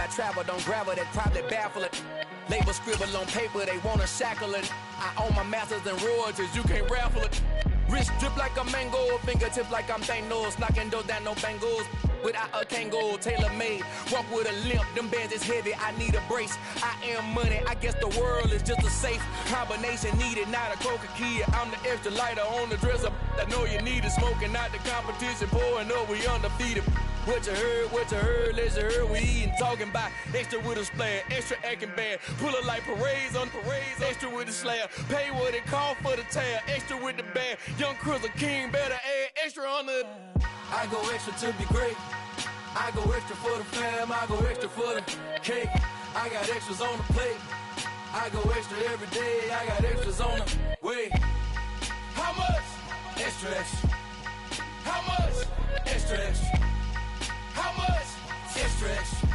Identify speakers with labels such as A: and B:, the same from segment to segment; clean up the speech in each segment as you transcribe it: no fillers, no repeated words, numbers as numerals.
A: travel, don't gravel, that probably baffle it. Label scribble on paper, they wanna shackle it. I own my masters and royalties, you can't raffle it. Wrist drip like a mango, fingertips like I'm Thanos, knocking doors down, no bangles. Without a Kango, tailor-made, walk with a limp, them bands is heavy, I need a brace. I am money, I guess the world is just a safe combination needed, not a coca key. I'm the extra lighter on the dresser, I know you need it, smoking out the competition, pouring up, we undefeated. What you heard, let's heard, we eating, talking about extra with a splash, extra acting bad, pull it like parades on parades, extra with the slab, pay what it cost for the tab, extra with the bag, young Chris a king, better add extra on the. I go extra to be great, I go extra for the fam, I go extra for the cake, I got extras on the plate, I go extra every day, I got extras on the way. How much? Extra, extra. How much? Extra, extra. How much? Extra, extra.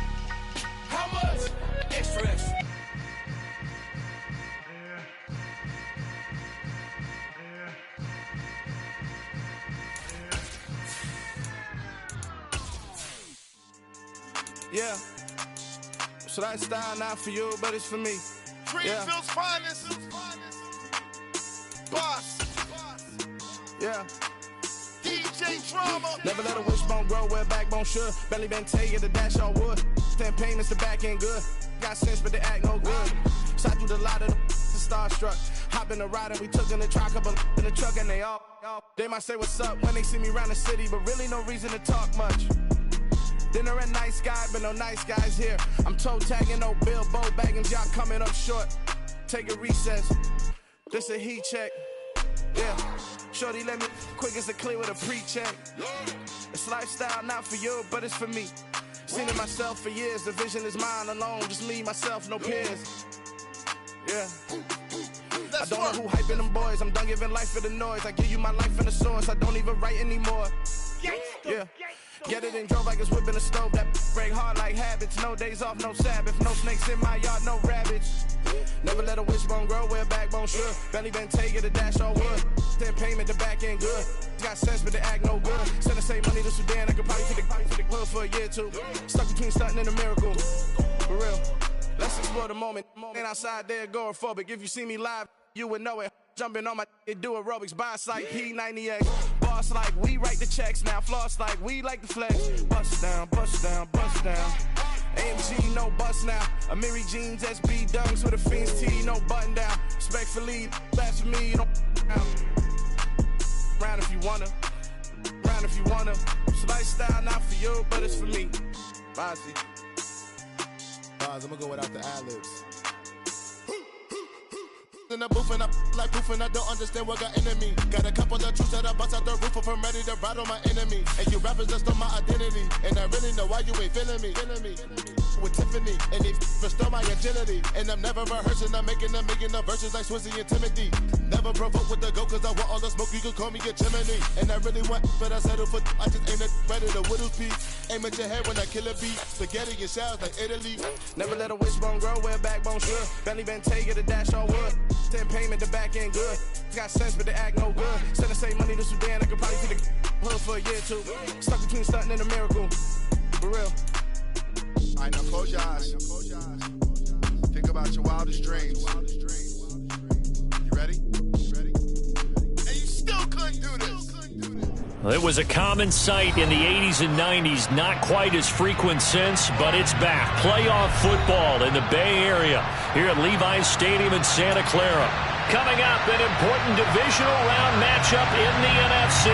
A: How much? Extra, extra. Yeah. So that style not for you, but it's for me.
B: Greenfield's finest. Boss.
A: Yeah.
B: DJ Drama.
A: Never let a wishbone grow where a backbone should. Belly been taking the dash all wood. 10 payments, the back end good. Got sense, but they act no good. Shot through the lot of the starstruck. Hop in the ride and we took in the truck up in the truck and they all. They might say what's up when they see me around the city, but really no reason to talk much. Dinner at nice guy, but no nice guys here. I'm toe tagging, no Bilbo bagging, y'all coming up short. Take a recess. This a heat check. Yeah. Shorty let me quick as a clear with a pre-check. It's lifestyle not for you, but it's for me. Seen it myself for years. The vision is mine alone. Just me, myself, no peers. Yeah. I don't know who hyping them boys. I'm done giving life for the noise. I give you my life in the source. I don't even write anymore. Yeah. Get it and drove like it's whipping a stove. That break hard like habits. No days off, no Sabbath. No snakes in my yard, no rabbits. Never let a wishbone grow where a backbone should. Belly been taking the dash all wood. 10 payment, the back end good. Got sense, but they act no good. Send the same money to Sudan. I could probably take the hood for a year or two. Stuck between stunting and a miracle. For real. Let's explore the moment. Ain't outside there agoraphobic. If you see me live, you would know it. Jumping on my do aerobics, boss like P90X. Boss like we write the checks now. Floss like we like the flex. Bust down, bust down, bust down. AMG, no bust now. Amiri jeans, SB dunks with a Fiends T, no button down. Respectfully, that's for me, you don't round if you wanna. Round if you wanna. It's lifestyle not for you, but it's for me. Bossy.
B: I'm gonna go without the ad-libs. In the booth and I like proof and I don't understand what got into me. Got a couple of troops that I bust out the roof of, I'm ready to ride on my enemy. And you rappers just stole my identity, and I really know why you ain't feeling me. With Tiffany, and they restore my agility. And I'm never rehearsing, I'm making them verses like Swizzy and Timothy. Never provoke with the go, cause I want all the smoke, you can call me a chimney. And I really want, but I settle for, I just aim at ready to whittle peas. Aim at your head when I kill a beat. Spaghetti and shells like Italy.
A: Never let a wishbone grow where a backbone should. Belly been taking the dash all wood. 10 payment, the back end good. Got sense, but they act no good. Send the same money to Sudan, I could probably see the hood for a year or two. Stuck between stunting and a miracle. For real.
B: Alright, now close your eyes. Think about your wildest dreams. You ready? And you still couldn't do this.
C: Well, it was a common sight in the 80s and 90s, not quite as frequent since, but it's back. Playoff football in the Bay Area here at Levi's Stadium in Santa Clara. Coming up, an important divisional round matchup in the NFC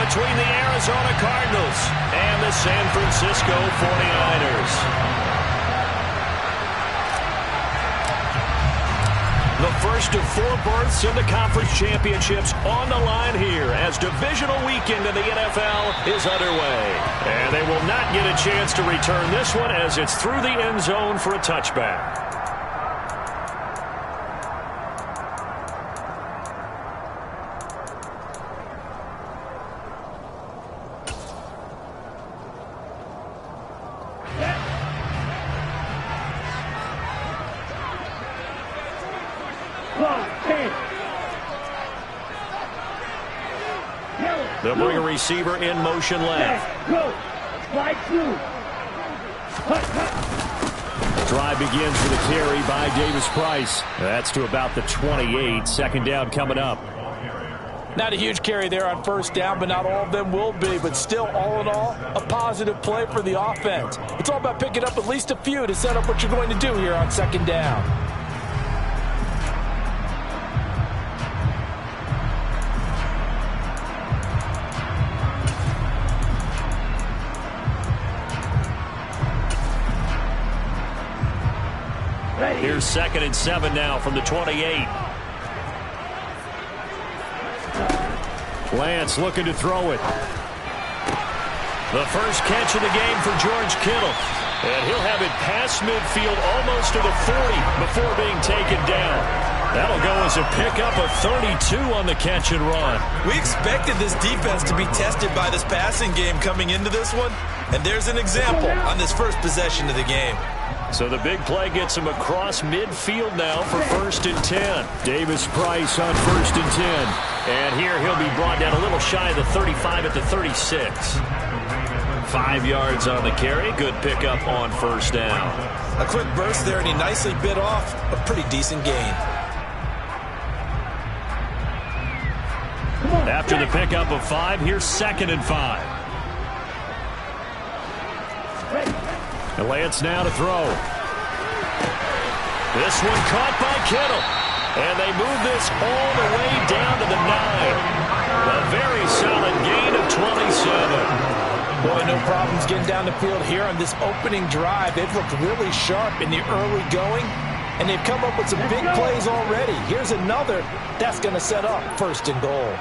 C: between the Arizona Cardinals and the San Francisco 49ers. The first of 4 berths in the conference championships on the line here as divisional weekend in the NFL is underway. And they will not get a chance to return this one as it's through the end zone for a touchback. They'll bring a receiver in motion left.
D: Go. Slide through.
C: drive begins with a carry by Davis Price. That's to about the 28. Second down coming up.
D: Not a huge carry there on first down, but not all of them will be. But still, all in all, a positive play for the offense. It's all about picking up at least a few to set up what you're going to do here on second down.
C: Here's 2nd and 7 now from the 28. Lance looking to throw it. The first catch of the game for George Kittle. And he'll have it past midfield almost to the 40 before being taken down. That'll go as a pickup of 32 on the catch and run.
E: We expected this defense to be tested by this passing game coming into this one. And there's an example on this first possession of the game.
C: So the big play gets him across midfield now for 1st and 10. Davis Price on 1st and 10. And here he'll be brought down a little shy of the 35 at the 36. 5 yards on the carry. Good pickup on first down.
E: A quick burst there, and he nicely bit off a pretty decent gain.
C: After the pickup of 5, here's 2nd and 5. And Lance now to throw. This one caught by Kittle. And they move this all the way down to the 9. A very solid gain of 27.
D: Boy, no problems getting down the field here on this opening drive. They've looked really sharp in the early going, and they've come up with some big plays already. Here's another that's going to set up 1st and goal.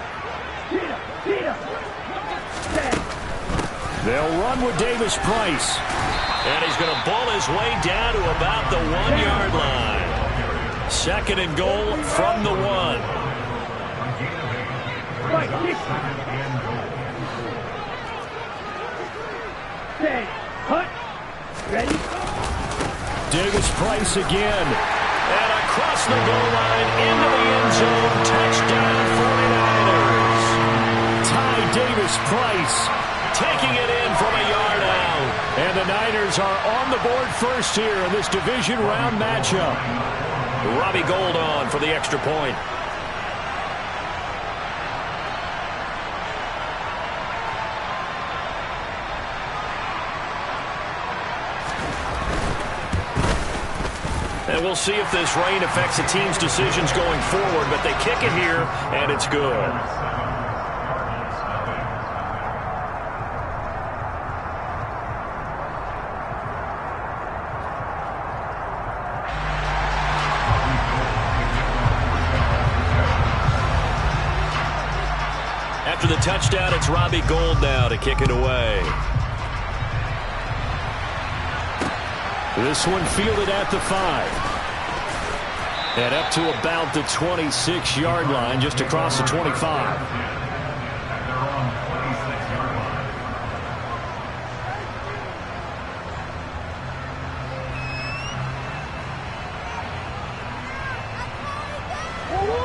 C: They'll run with Davis Price. And he's going to bull his way down to about the 1-yard line. 2nd and goal from the 1. Davis Price again. And across the goal line into the end zone. Touchdown 49ers. Ty Davis Price taking it in from a yard out. And the Niners are on the board first here in this division round matchup. Robbie Gould on for the extra point. And we'll see if this rain affects the team's decisions going forward, but they kick it here, and it's good. After the touchdown, it's Robbie Gould now to kick it away. This one fielded at the 5. And up to about the 26-yard line, just across the 25.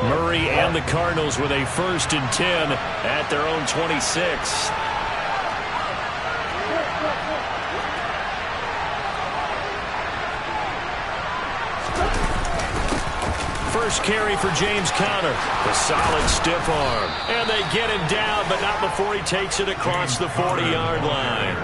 C: Murray and the Cardinals with a 1st and 10 at their own 26. First carry for James Conner. The solid stiff arm. And they get him down, but not before he takes it across the 40-yard line.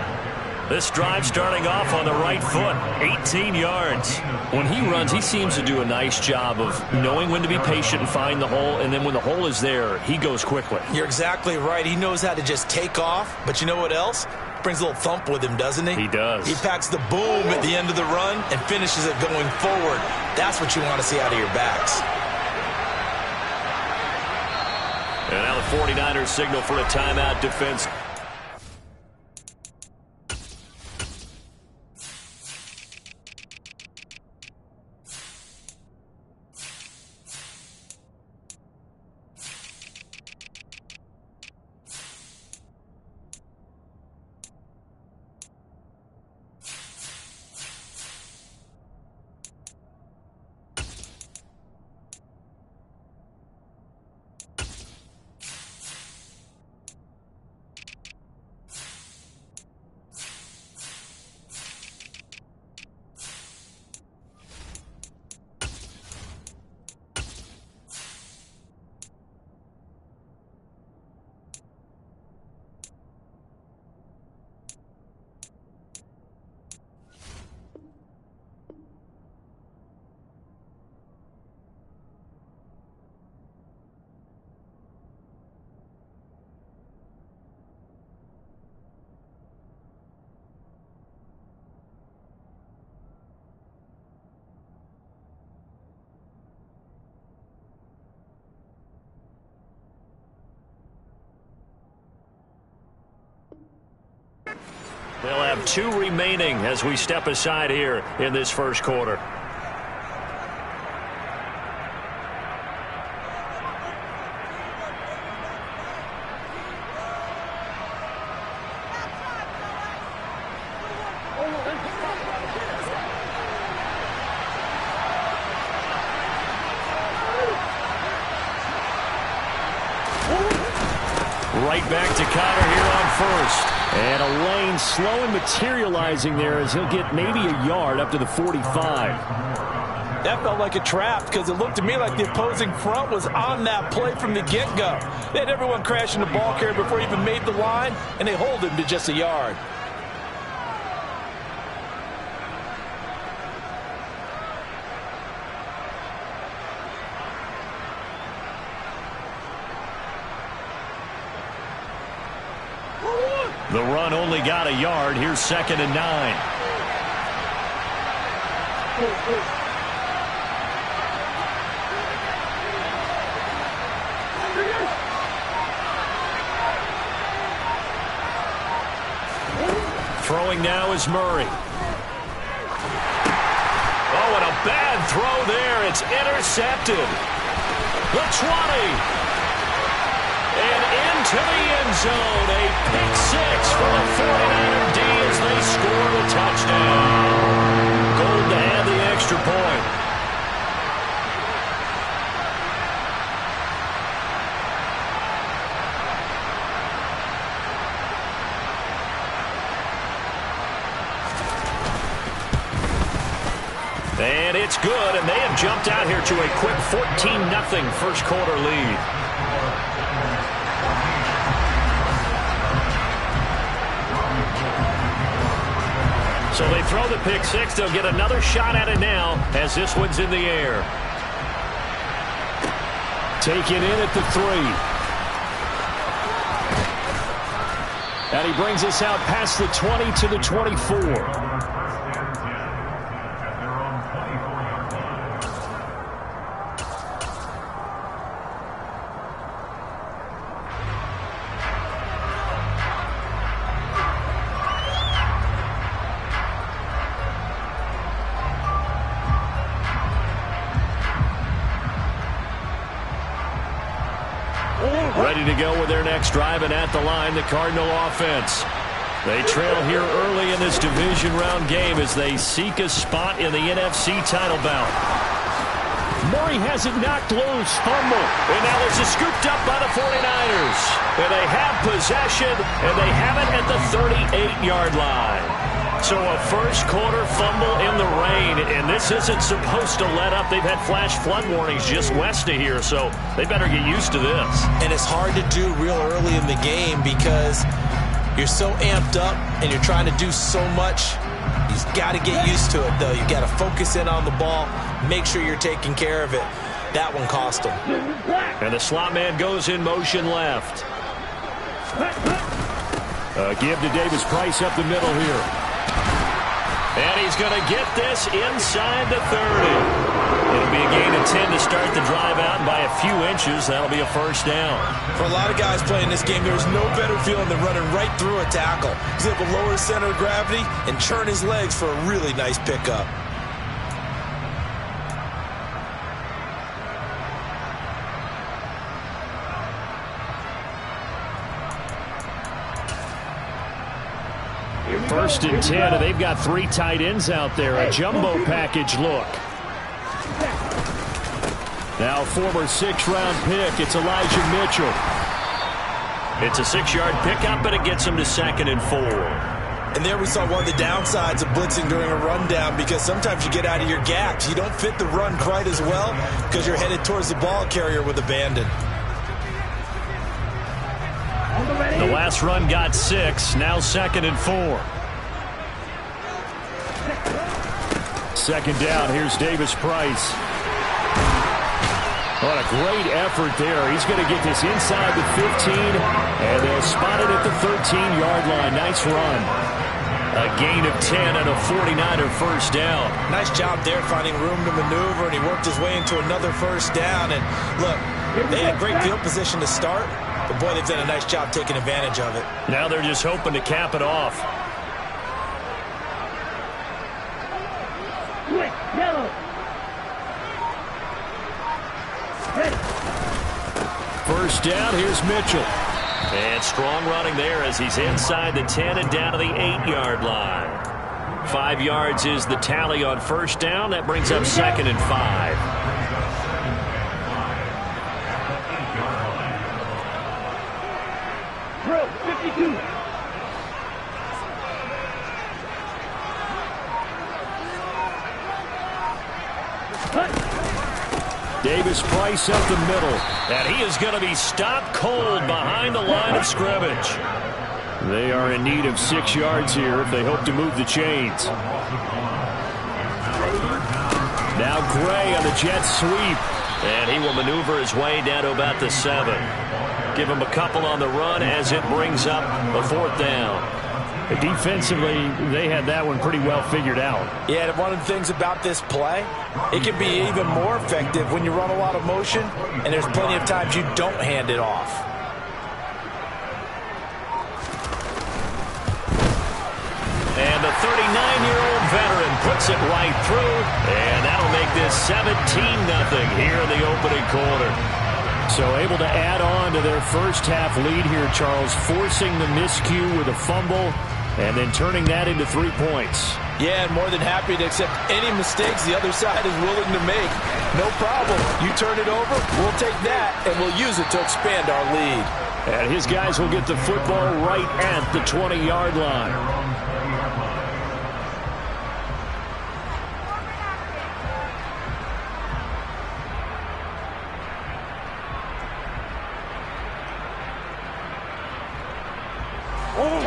C: This drive starting off on the right foot, 18 yards. When he runs, he seems to do a nice job of knowing when to be patient and find the hole, and then when the hole is there, he goes quickly.
E: You're exactly right. He knows how to just take off, but you know what else? Brings a little thump with him, doesn't he?
C: He does.
E: He packs the boom at the end of the run and finishes it going forward. That's what you want to see out of your backs.
C: And now the 49ers signal for a timeout defense. They'll have 2 remaining as we step aside here in this first quarter. Right back to Connor here on first. And a lane slow and materializing there as he'll get maybe a yard up to the 45.
D: That felt like a trap because it looked to me like the opposing front was on that play from the get-go. They had everyone crashing the ball carrier before he even made the line, and they hold him to just a yard.
C: The run only got a yard. Here's 2nd and 9. Throwing now is Murray. Oh, and a bad throw there. It's intercepted. The 20. And into the end zone, a pick 6 for the 49er D as they score the touchdown. Gold to add the extra point. And it's good, and they have jumped out here to a quick 14-0 first quarter lead. So they throw the pick 6. They'll get another shot at it now as this one's in the air. Taken in at the 3. And he brings us out past the 20 to the 24. Ready to go with their next drive, and at the line, the Cardinal offense. They trail here early in this division round game as they seek a spot in the NFC title bout. Murray has it knocked loose. Fumble. And now this is scooped up by the 49ers. And they have possession, and they have it at the 38-yard line. So a first quarter fumble in the rain, and this isn't supposed to let up. They've had flash flood warnings just west of here, so they better get used to this.
E: And it's hard to do real early in the game because you're so amped up and you're trying to do so much. You've got to get used to it, though. You've got to focus in on the ball, make sure you're taking care of it. That one cost them.
C: And the slot man goes in motion left. Give to Davis Price up the middle here. And he's going to get this inside the 30. It'll be a gain of 10 to start the drive out. By a few inches, that'll be a first down.
E: For a lot of guys playing this game, there's no better feeling than running right through a tackle. He's able to lower his center of gravity and turn his legs for a really nice pickup.
C: First and 10, and they've got 3 tight ends out there. A jumbo package look. Now former 6th-round pick, it's Elijah Mitchell. It's a 6-yard pickup, but it gets him to 2nd and 4.
E: And there we saw one of the downsides of blitzing during a rundown, because sometimes you get out of your gaps. You don't fit the run quite as well because you're headed towards the ball carrier with abandon.
C: The last run got 6, now 2nd and 4. 2nd down, here's Davis Price. What a great effort there. He's going to get this inside the 15, and they'll spot it at the 13-yard line. Nice run. A gain of 10 and a 49er first down.
E: Nice job there finding room to maneuver, and he worked his way into another first down. And look, they had great field position to start, but boy, they've done a nice job taking advantage of it.
C: Now they're just hoping to cap it off. First down, here's Mitchell. And strong running there as he's inside the 10 and down to the 8-yard line. 5 yards is the tally on first down. That brings up 2nd and 5. Davis Price up the middle, and he is going to be stopped cold behind the line of scrimmage. They are in need of 6 yards here if they hope to move the chains. Now Gray on the jet sweep, and he will maneuver his way down to about the 7. Give him a couple on the run as it brings up a 4th down.
F: Defensively, they had that one pretty well figured out.
D: Yeah, and one of the things about this play, it can be even more effective when you run a lot of motion, and there's plenty of times you don't hand it off.
C: And the 39-year-old veteran puts it right through, and that'll make this 17-0 here in the opening quarter.
F: So able to add on to their first half lead here, Charles, forcing the miscue with a fumble and then turning that into 3 points.
D: Yeah, and more than happy to accept any mistakes the other side is willing to make. No problem. You turn it over, we'll take that, and we'll use it to expand our lead.
F: And his guys will get the football right at the 20-yard line.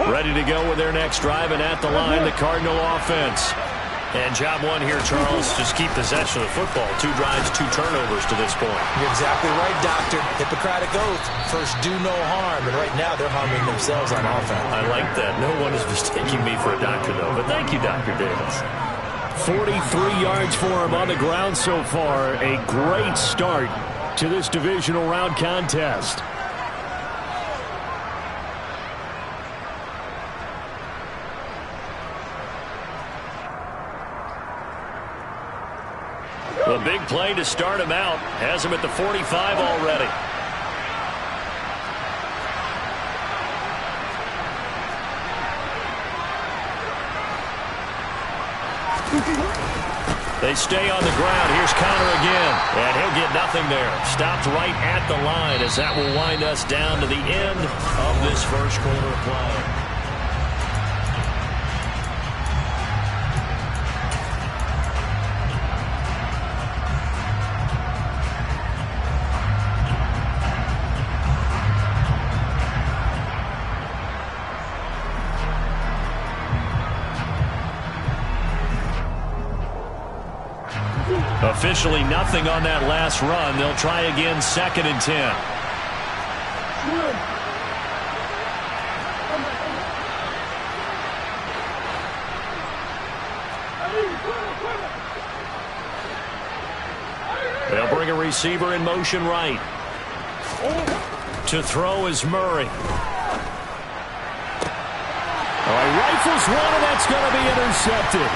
C: Ready to go with their next drive, and at the line, the Cardinal offense. And job one here, Charles, just keep possession of the football. 2 drives, 2 turnovers to this point.
E: You're exactly right, Doctor. Hippocratic oath. First, do no harm. And right now, they're harming themselves on offense.
C: I like that. No one is mistaking me for a doctor, though. But thank you, Dr. Davis.
F: 43 yards for him on the ground so far. A great start to this divisional round contest.
C: A big play to start him out. Has him at the 45 already. They stay on the ground. Here's Connor again. And he'll get nothing there. Stopped right at the line as that will wind us down to the end of this first quarter play. Officially nothing on that last run. They'll try again, 2nd and 10. They'll bring a receiver in motion right. To throw is Murray.
F: He rifles one, and that's going to be intercepted.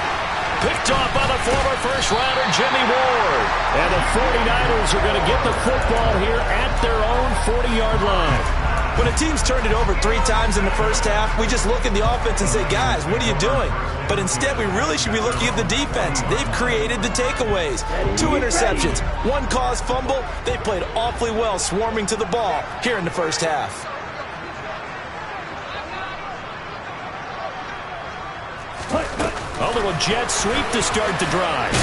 C: Picked off by the former first-rounder Jimmy Ward.
F: And the 49ers are going to get the football here at their own 40-yard line.
D: When a team's turned it over 3 times in the first half, we just look at the offense and say, guys, what are you doing? But instead, we really should be looking at the defense. They've created the takeaways. 2 interceptions, 1 caused fumble. They played awfully well swarming to the ball here in the first half.
C: A little jet sweep to start the drive.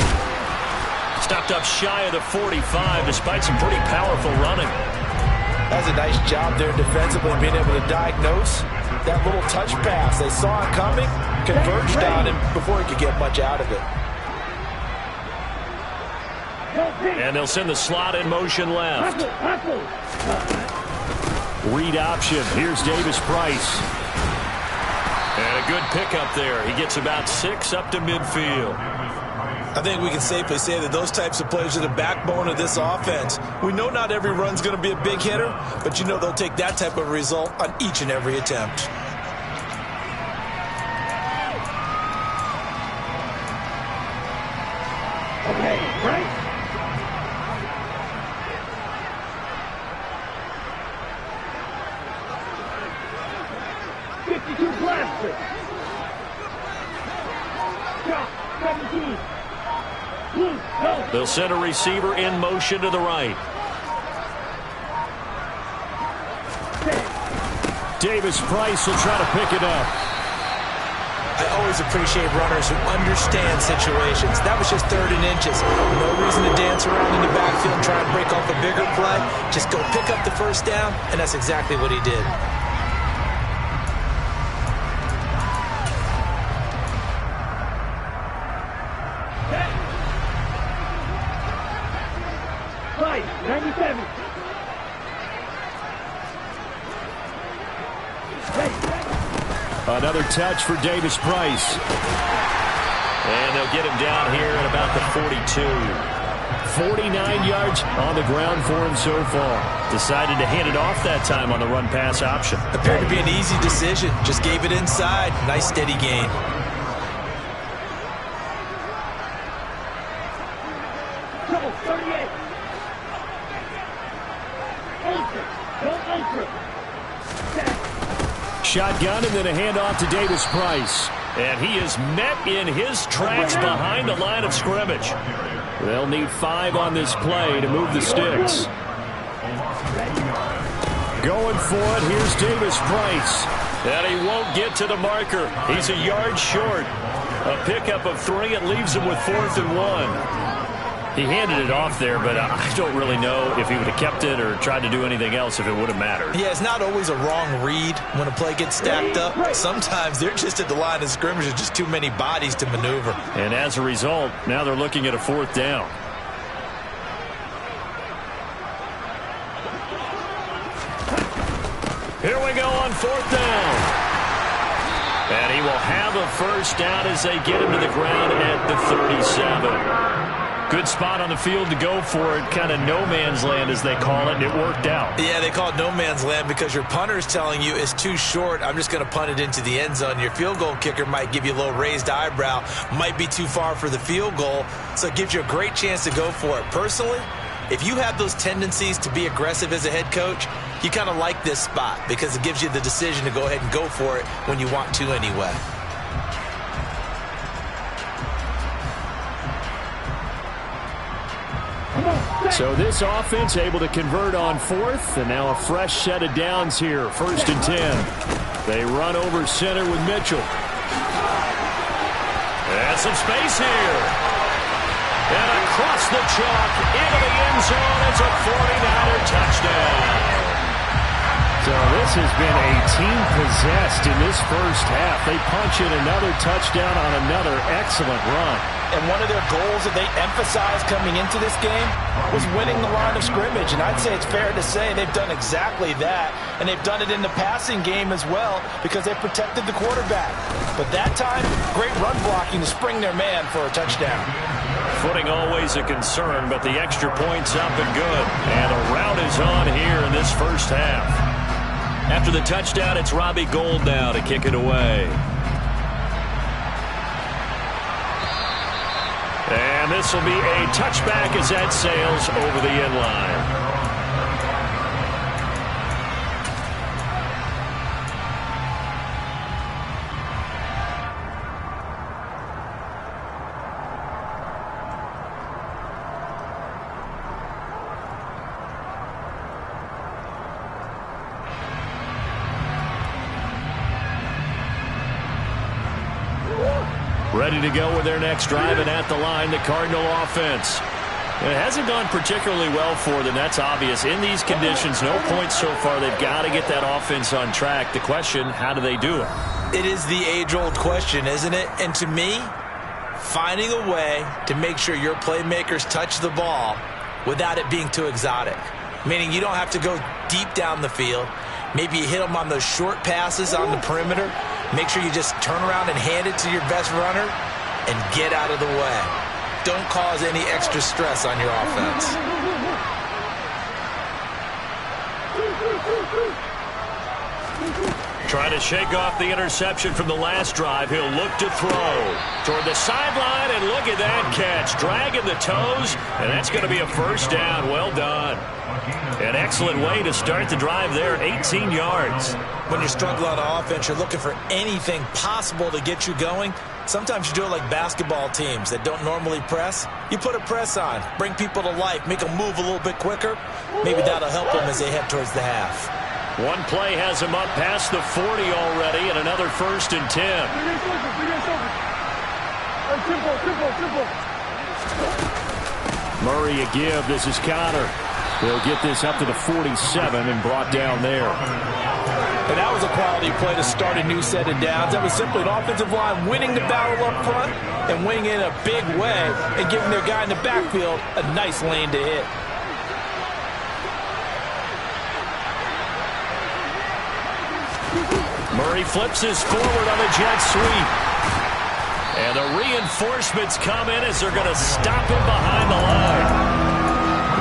C: Stopped up shy of the 45 despite some pretty powerful running.
D: That was a nice job there defensively, being able to diagnose that little touch pass. They saw it coming, converged on him before he could get much out of it.
C: And they'll send the slot in motion left.
F: Read option. Here's Davis Price.
C: And a good pickup there. He gets about 6 up to midfield.
D: I think we can safely say that those types of plays are the backbone of this offense. We know not every run's going to be a big hitter, but you know they'll take that type of result on each and every attempt.
G: Okay, right? Blaster. Shot 17. Go.
C: They'll send a receiver in motion to the right.
F: Davis Price will try to pick it up.
E: I always appreciate runners who understand situations. That was just 3rd and inches. No reason to dance around in the backfield and try and break off a bigger play. Just go pick up the first down, and that's exactly what he did.
G: Price, 97.
F: Another touch for Davis Price.
C: And they'll get him down here at about the 42.
F: 49 yards on the ground for him so far.
C: Decided to hand it off that time on the run-pass option.
E: Appeared to be an easy decision. Just gave it inside. Nice steady gain.
G: Trouble, 38. Ultra. Don't ultra.
F: Shotgun and then a handoff to Davis Price.
C: And he is met in his tracks behind the line of scrimmage.
F: They'll need 5 on this play to move the sticks. Going for it, here's Davis Price.
C: And he won't get to the marker. He's a yard short. A pickup of 3. It leaves him with 4th and 1. He handed it off there, but I don't really know if he would have kept it or tried to do anything else if it would have mattered.
E: Yeah, it's not always a wrong read when a play gets stacked up. Sometimes they're just at the line of scrimmage. There's just too many bodies to maneuver.
C: And as a result, now they're looking at a 4th down. Here we go on 4th down. And he will have a first down as they get him to the ground at the 37. Good spot on the field to go for it. Kind of no man's land, as they call it, and it worked out.
E: Yeah, they call it no man's land because your punter is telling you it's too short. I'm just going to punt it into the end zone. Your field goal kicker might give you a little raised eyebrow. Might be too far for the field goal, so it gives you a great chance to go for it. Personally, if you have those tendencies to be aggressive as a head coach, you kind of like this spot because it gives you the decision to go ahead and go for it when you want to anyway.
F: So this offense able to convert on 4th, and now a fresh set of downs here, 1st and 10. They run over center with Mitchell.
C: And some space here. And across the chalk into the end zone. It's a 49er touchdown.
F: So this has been a team possessed in this first half. They punch in another touchdown on another excellent run.
D: And one of their goals that they emphasized coming into this game was winning the line of scrimmage. And I'd say it's fair to say they've done exactly that. And they've done it in the passing game as well because they protected the quarterback. But that time, great run blocking to spring their man for a touchdown.
C: Footing always a concern, but the extra point's up and good. And the route is on here in this first half. After the touchdown, it's Robbie Gould now to kick it away. And this will be a touchback as that sails over the end line. Ready to go with their next drive, and at the line, the Cardinal offense. It hasn't gone particularly well for them. That's obvious. In these conditions, no points so far. They've got to get that offense on track. The question, how do they do it?
E: It is the age-old question, isn't it? And to me, finding a way to make sure your playmakers touch the ball without it being too exotic. Meaning you don't have to go deep down the field. Maybe you hit them on those short passes on the perimeter. Make sure you just turn around and hand it to your best runner and get out of the way. Don't cause any extra stress on your offense.
C: Trying to shake off the interception from the last drive. He'll look to throw toward the sideline, and look at that catch. Dragging the toes, and that's going to be a first down. Well done. An excellent way to start the drive there, 18 yards.
E: When you're struggling on offense, you're looking for anything possible to get you going. Sometimes you do it like basketball teams that don't normally press. You put a press on, bring people to life, make them move a little bit quicker. Maybe that'll help them as they head towards the half.
C: One play has him up past the 40 already, and another 1st and 10.
F: Murray a give. This is Connor. They'll get this up to the 47 and brought down there.
D: And that was a quality play to start a new set of downs. That was simply an offensive line winning the battle up front and winning in a big way and giving their guy in the backfield a nice lane to hit.
C: Murray flips his forward on a jet sweep. And the reinforcements come in as they're going to stop him behind the line.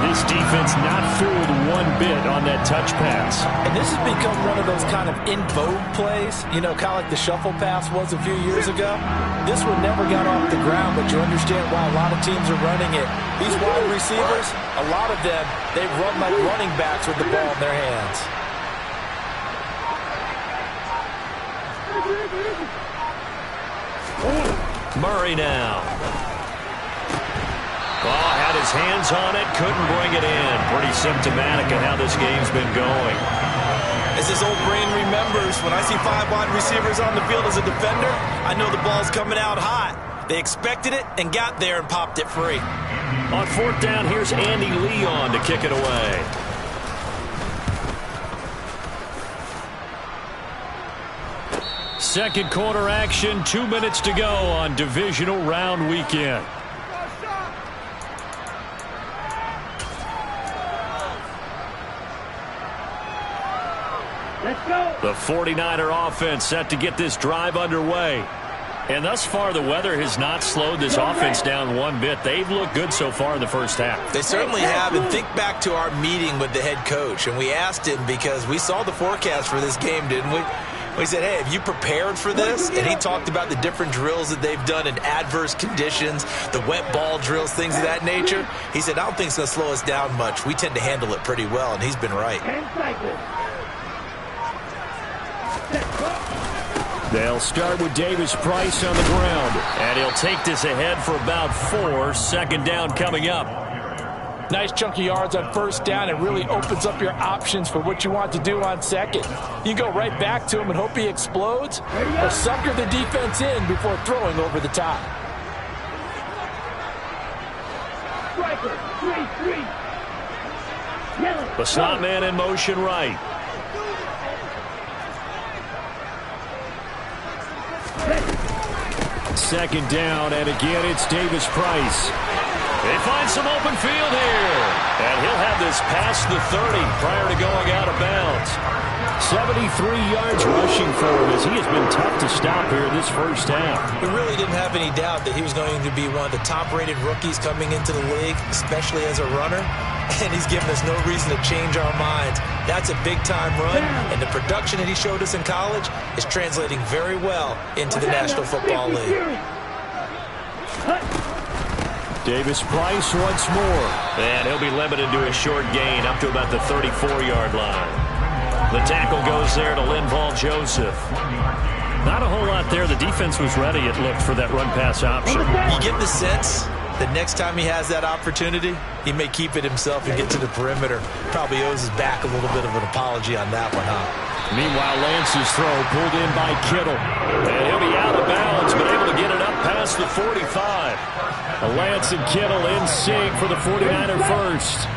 C: This defense not fooled one bit on that touch pass.
D: And this has become one of those kind of in vogue plays, you know, kind of like the shuffle pass was a few years ago. This one never got off the ground, but you understand why a lot of teams are running it. These wide receivers, a lot of them, they run like running backs with the ball in their hands.
C: Murray now. Oh, had his hands on it, couldn't bring it in. Pretty symptomatic of how this game's been going.
E: As his old brain remembers, when I see 5 wide receivers on the field as a defender, I know the ball's coming out hot. They expected it and got there and popped it free.
C: On 4th down, here's Andy Leon to kick it away. Second quarter action, 2 minutes to go on divisional round weekend.
G: Let's go.
C: The 49er offense set to get this drive underway. And thus far, the weather has not slowed this offense down one bit. They've looked good so far in the first half.
E: They certainly have. And think back to our meeting with the head coach. And we asked him because we saw the forecast for this game, didn't we? We said, hey, have you prepared for this? And he talked about the different drills that they've done in adverse conditions, the wet ball drills, things of that nature. He said, I don't think it's going to slow us down much. We tend to handle it pretty well, and he's been right.
G: 10 cycles.
F: They'll start with Davis Price on the ground.
C: And he'll take this ahead for about 4. Second down coming up.
D: Nice chunky yards on 1st down. It really opens up your options for what you want to do on 2nd. You go right back to him and hope he explodes, or sucker the defense in before throwing over the top.
G: Striker, 3-3. Yellow.
C: The slot man in motion right.
F: Second down, and again it's Davis Price.
C: They find some open field here. And he'll have this past the 30 prior to going out of bounds.
F: 73 yards rushing for him as he has been tough to stop here this first half.
E: We really didn't have any doubt that he was going to be one of the top-rated rookies coming into the league, especially as a runner. And he's given us no reason to change our minds. That's a big-time run, and the production that he showed us in college is translating very well into the National Football League.
F: Davis Price once more.
C: And he'll be limited to a short gain up to about the 34-yard line. The tackle goes there to Linval Joseph. Not a whole lot there. The defense was ready, it looked, for that run-pass option.
E: You get the sense that next time he has that opportunity, he may keep it himself and get to the perimeter. Probably owes his back a little bit of an apology on that one, huh?
F: Meanwhile, Lance's throw pulled in by Kittle.
C: And he'll be out of bounds, but able to get it up past the 45.
F: Lance and Kittle in sync for the 49er first.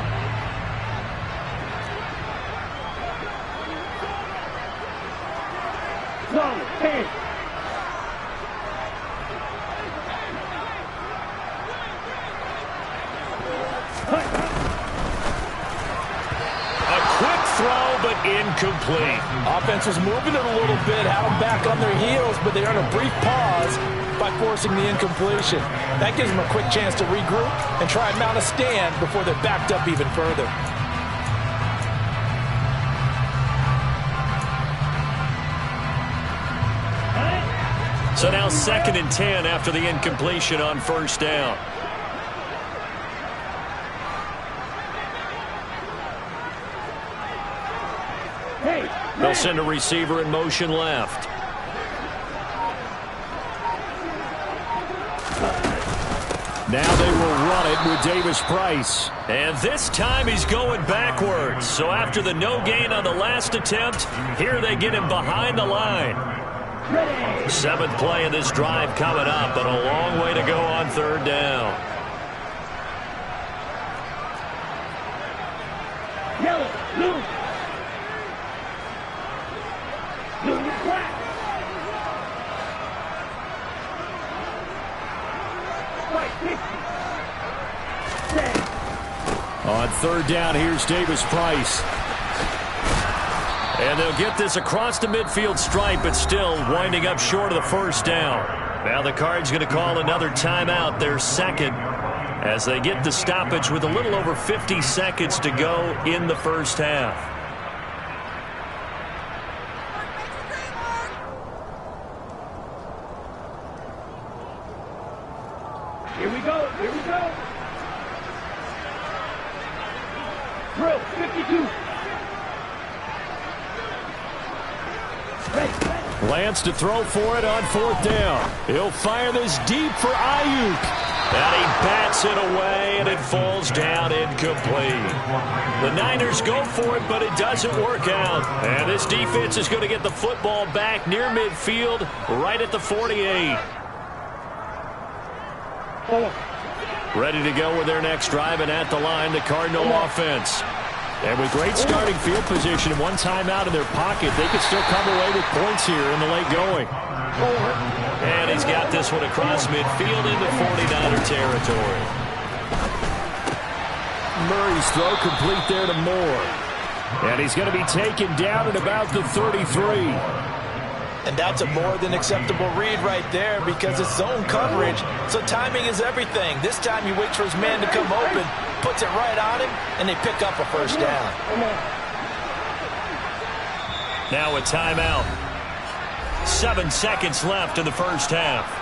G: No, 10.
C: A quick throw, but incomplete.
D: Offense was moving it a little bit, had them back on their heels, but they earned a brief pause by forcing the incompletion. That gives them a quick chance to regroup and try and mount a stand before they're backed up even further.
C: So now 2nd and 10 after the incompletion on first down. They'll send a receiver in motion left. Now they will run it with Davis Price. And this time he's going backwards. So after the no gain on the last attempt, here they get him behind the line. 7th play of this drive coming up, but a long way to go on 3rd down.
G: Yellow, blue. Blue and black. White 50.
F: On 3rd down, here's Davis Price.
C: And they'll get this across the midfield stripe, but still winding up short of the 1st down. Now the Cards going to call another timeout, their 2nd, as they get the stoppage with a little over 50 seconds to go in the 1st half.
G: Here we go. Drill 52.
F: Lance to throw for it on 4th down. He'll fire this deep for Ayuk.
C: And he bats it away, and it falls down incomplete. The Niners go for it, but it doesn't work out. And this defense is going to get the football back near midfield, right at the 48. Ready to go with their next drive, and at the line, the Cardinal offense.
F: And with great starting field position and one timeout in their pocket, they could still come away with points here in the late going.
C: And he's got this one across midfield into 49er territory.
F: Murray's throw complete there to Moore. And he's going to be taken down at about the 33.
E: And that's a more than acceptable read right there because it's zone coverage, so timing is everything. This time he waits for his man to come open, puts it right on him, and they pick up a 1st down.
C: Now a timeout. 7 seconds left in the 1st half.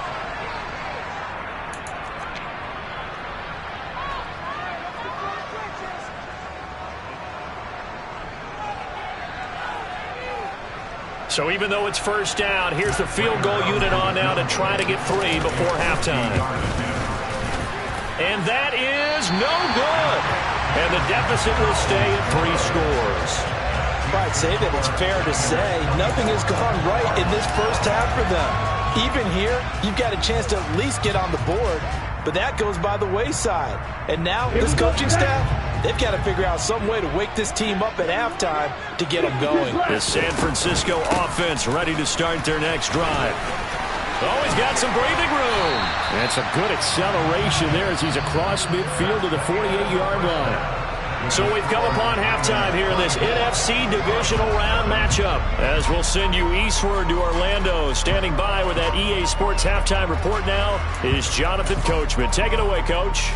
C: So even though it's 1st down, here's the field goal unit on now to try to get 3 before halftime. And that is no good. And the deficit will stay at 3 scores.
E: I'd say that it's fair to say nothing has gone right in this 1st half for them. Even here, you've got a chance to at least get on the board, but that goes by the wayside. And now this coaching staff, they've got to figure out some way to wake this team up at halftime to get them going.
C: The San Francisco offense ready to start their next drive. Oh, he's got some breathing room.
F: That's a good acceleration there as he's across midfield to the 48-yard line.
C: So we've come upon halftime here in this NFC Divisional Round matchup. As we'll send you eastward to Orlando. Standing by with that EA Sports Halftime Report now is Jonathan Coachman. Take it away, Coach.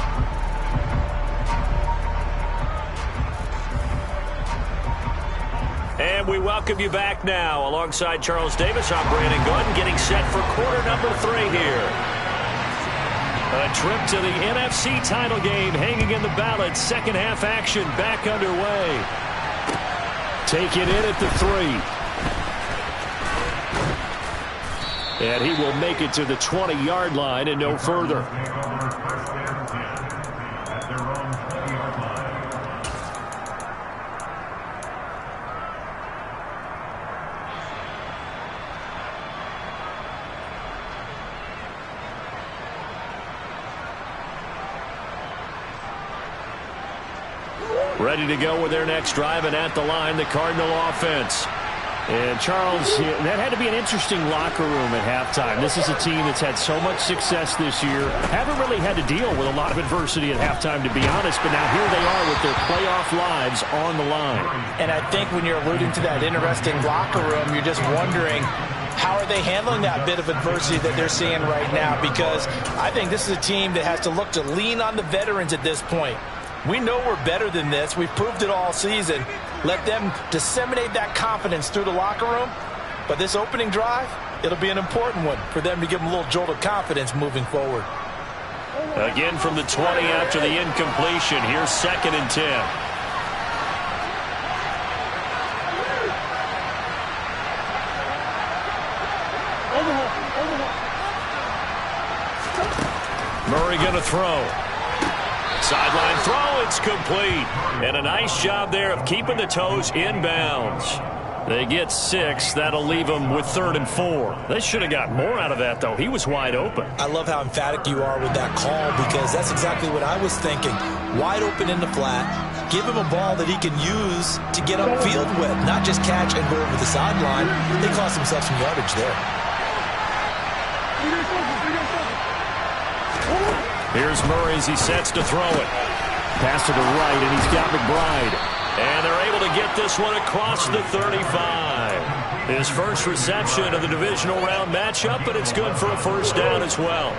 C: And we welcome you back now. Alongside Charles Davis, I'm Brandon Gunn, getting set for quarter number 3 here. A trip to the NFC title game hanging in the balance. 2nd half action back underway.
F: Take it in at the 3. And he will make it to the 20-yard line and no further. Ready to go with their next drive, and at the line, the Cardinal offense. And, Charles, that had to be an interesting locker room at halftime. This is a team that's had so much success this year. Haven't really had to deal with a lot of adversity at halftime, to be honest, but now here they are with their playoff lives on the line.
E: And I think when you're alluding to that interesting locker room, you're just wondering, how are they handling that bit of adversity that they're seeing right now? Because I think this is a team that has to look to lean on the veterans at this point. We know we're better than this. We've proved it all season. Let them disseminate that confidence through the locker room. But this opening drive,
D: It'll be an important one for them to give them a little jolt of confidence moving forward.
C: Again from the 20 after the incompletion. Here's 2nd and 10. Murray going to throw. Sideline throw, it's complete. And a nice job there of keeping the toes inbounds. They get 6. That'll leave them with 3rd and 4. They should have got more out of that, though. He was wide open.
E: I love how emphatic you are with that call, because that's exactly what I was thinking. Wide open in the flat. Give him a ball that he can use to get upfield with, not just catch and go over the sideline. They cost themselves some yardage there.
C: Here's Murray as he sets to throw it. Pass to the right, and he's got McBride. And they're able to get this one across the 35. His first reception of the divisional round matchup, but it's good for a first down as well.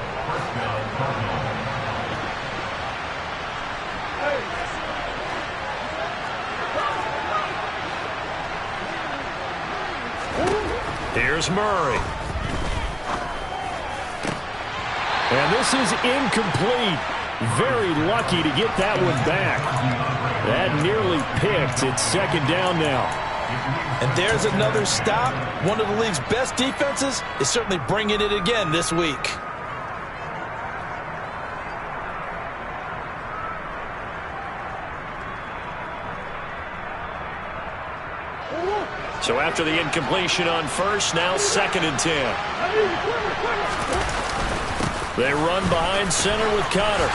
C: Here's Murray. And this is incomplete. Very lucky to get that one back. That nearly picked. It's 2nd down now.
D: And there's another stop. One of the league's best defenses is certainly bringing it again this week.
C: So after the incompletion on first, now 2nd and 10. They run behind center with Connor.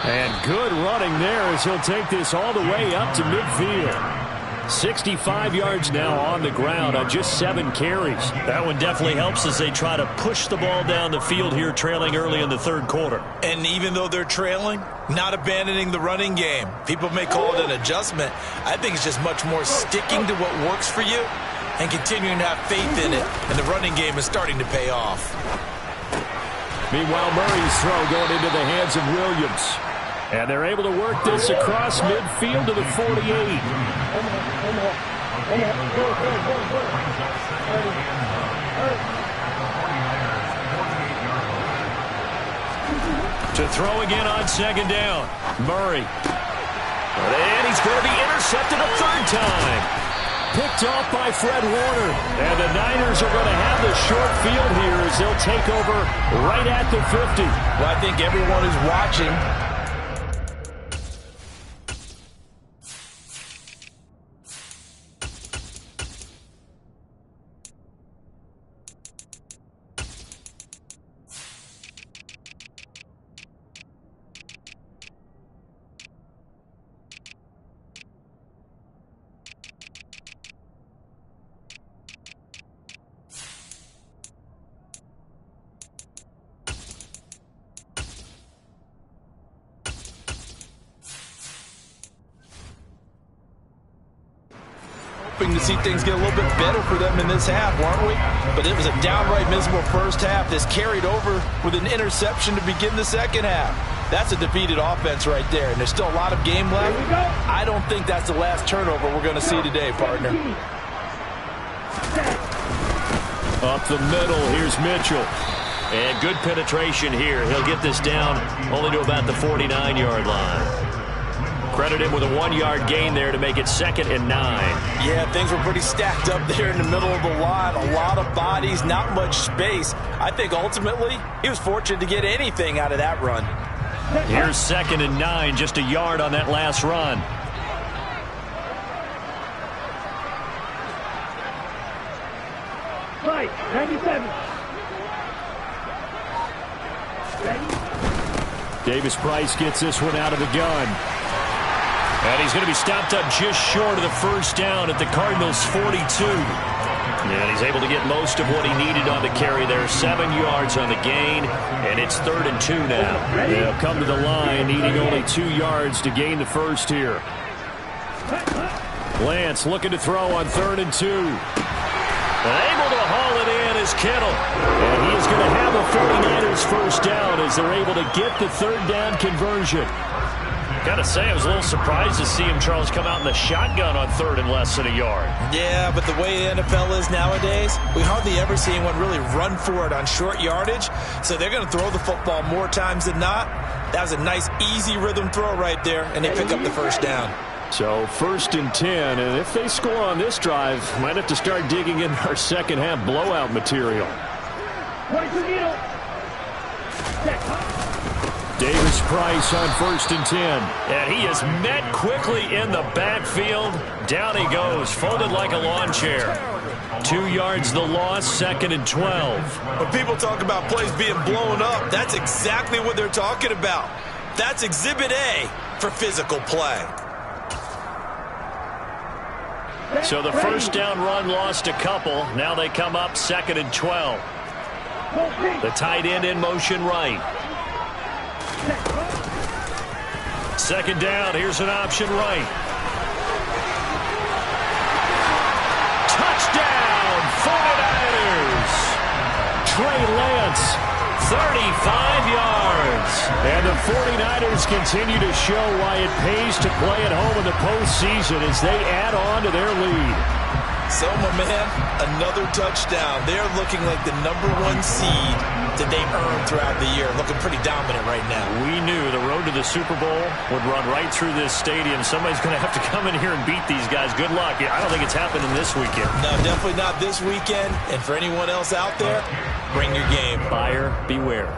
C: And good running there as he'll take this all the way up to midfield. 65 yards now on the ground on just 7 carries. That one definitely helps as they try to push the ball down the field here, trailing early in the 3rd quarter.
E: And even though they're trailing, not abandoning the running game. People may call it an adjustment. I think it's just much more sticking to what works for you and continuing to have faith in it. And the running game is starting to pay off.
C: Meanwhile, Murray's throw going into the hands of Williams. And they're able to work this across midfield to the 48. To throw again on 2nd down. Murray. And he's going to be intercepted a 3rd time. Picked off by Fred Warner. And the Niners are going to have the short field here as they'll take over right at the 50.
D: Well, I think everyone is watching. To see things get a little bit better for them in this half, weren't we? But it was a downright miserable first half. This carried over with an interception to begin the 2nd half. That's a defeated offense right there, and there's still a lot of game left. I don't think that's the last turnover we're going to see today, partner.
C: Up the middle, here's Mitchell. And good penetration here. He'll get this down only to about the 49-yard line. Credit him with a 1-yard gain there to make it 2nd and 9.
D: Yeah, things were pretty stacked up there in the middle of the line. A lot of bodies, not much space. I think ultimately he was fortunate to get anything out of that run.
C: Here's 2nd and 9, just a yard on that last run.
G: Right, 97.
C: Davis Price gets this one out of the gun. And he's going to be stopped up just short of the first down at the Cardinals' 42. And he's able to get most of what he needed on the carry there. 7 yards on the gain, and it's 3rd and 2 now. They'll come to the line, needing only 2 yards to gain the first here. Lance looking to throw on 3rd and 2. And able to haul it in is Kittle. And he is going to have a 49ers first down as they're able to get the 3rd down conversion.
F: Gotta say, I was a little surprised to see him, Charles, come out in the shotgun on 3rd and less than a yard.
E: Yeah, but the way the NFL is nowadays, we hardly ever see anyone really run for it on short yardage. So they're going to throw the football more times than not. That was a nice, easy rhythm throw right there, and they pick up the first down.
F: So 1st and 10, and if they score on this drive, might have to start digging in our second half blowout material. Davis Price on 1st and 10. And he is met quickly in the backfield. Down he goes, folded like a lawn chair. 2 yards the loss, 2nd and 12.
E: When people talk about plays being blown up, that's exactly what they're talking about. That's Exhibit A for physical play.
F: So the first down run lost a couple. Now they come up 2nd and 12. The tight end in motion right. 2nd down. Here's an option right. Touchdown, 49ers. Trey Lance, 35 yards. And the 49ers continue to show why it pays to play at home in the postseason as they add on to their lead.
E: So, my man, another touchdown. They're looking like the #1 seed that they earned throughout the year. Looking pretty dominant right now.
F: We knew the road to the Super Bowl would run right through this stadium. Somebody's going to have to come in here and beat these guys. Good luck. I don't think it's happening this weekend.
E: No, definitely not this weekend. And for anyone else out there, bring your game.
F: Buyer beware.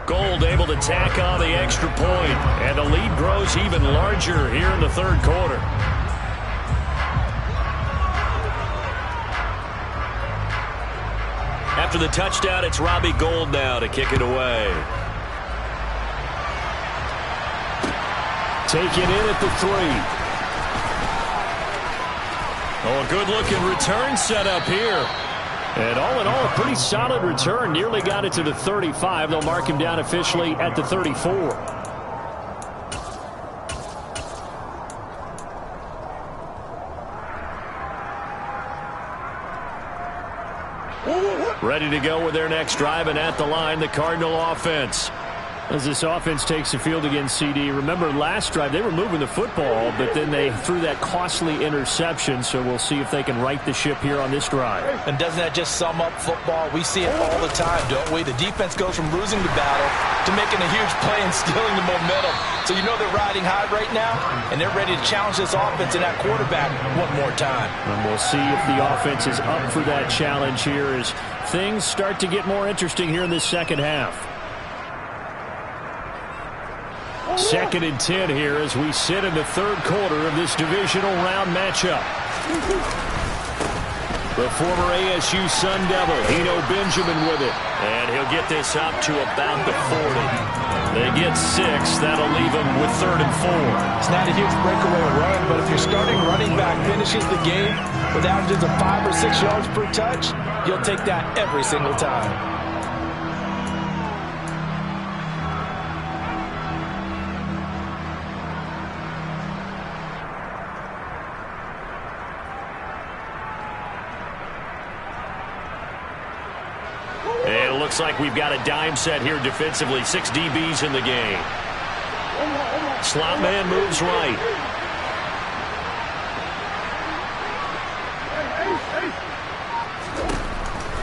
F: Gold able to tack on the extra point. And the lead grows even larger here in the 3rd quarter. After the touchdown, it's Robbie Gould now to kick it away. Taken in at the 3. Oh, a good-looking return set up here. And all in all, a pretty solid return. Nearly got it to the 35. They'll mark him down officially at the 34. Ready to go with their next drive, and at the line, the Cardinal offense. As this offense takes the field against CD. Remember, last drive, they were moving the football, but then they threw that costly interception, so we'll see if they can right the ship here on this drive.
D: And doesn't that just sum up football? We see it all the time, don't we? The defense goes from losing the battle to making a huge play and stealing the momentum. So you know they're riding high right now, and they're ready to challenge this offense and that quarterback one more time. And
F: we'll see if the offense is up for that challenge here as things start to get more interesting here in this second half. 2nd and 10 here as we sit in the 3rd quarter of this divisional round matchup. The former ASU Sun Devil, Eno Benjamin with it. And he'll get this up to about the 40. They get 6. That'll leave them with 3rd and 4.
D: It's not a huge breakaway run, but if your starting running back finishes the game with averages of 5 or 6 yards per touch, you'll take that every single time.
F: Looks like we've got a dime set here defensively. 6 DBs in the game. Slot man moves right.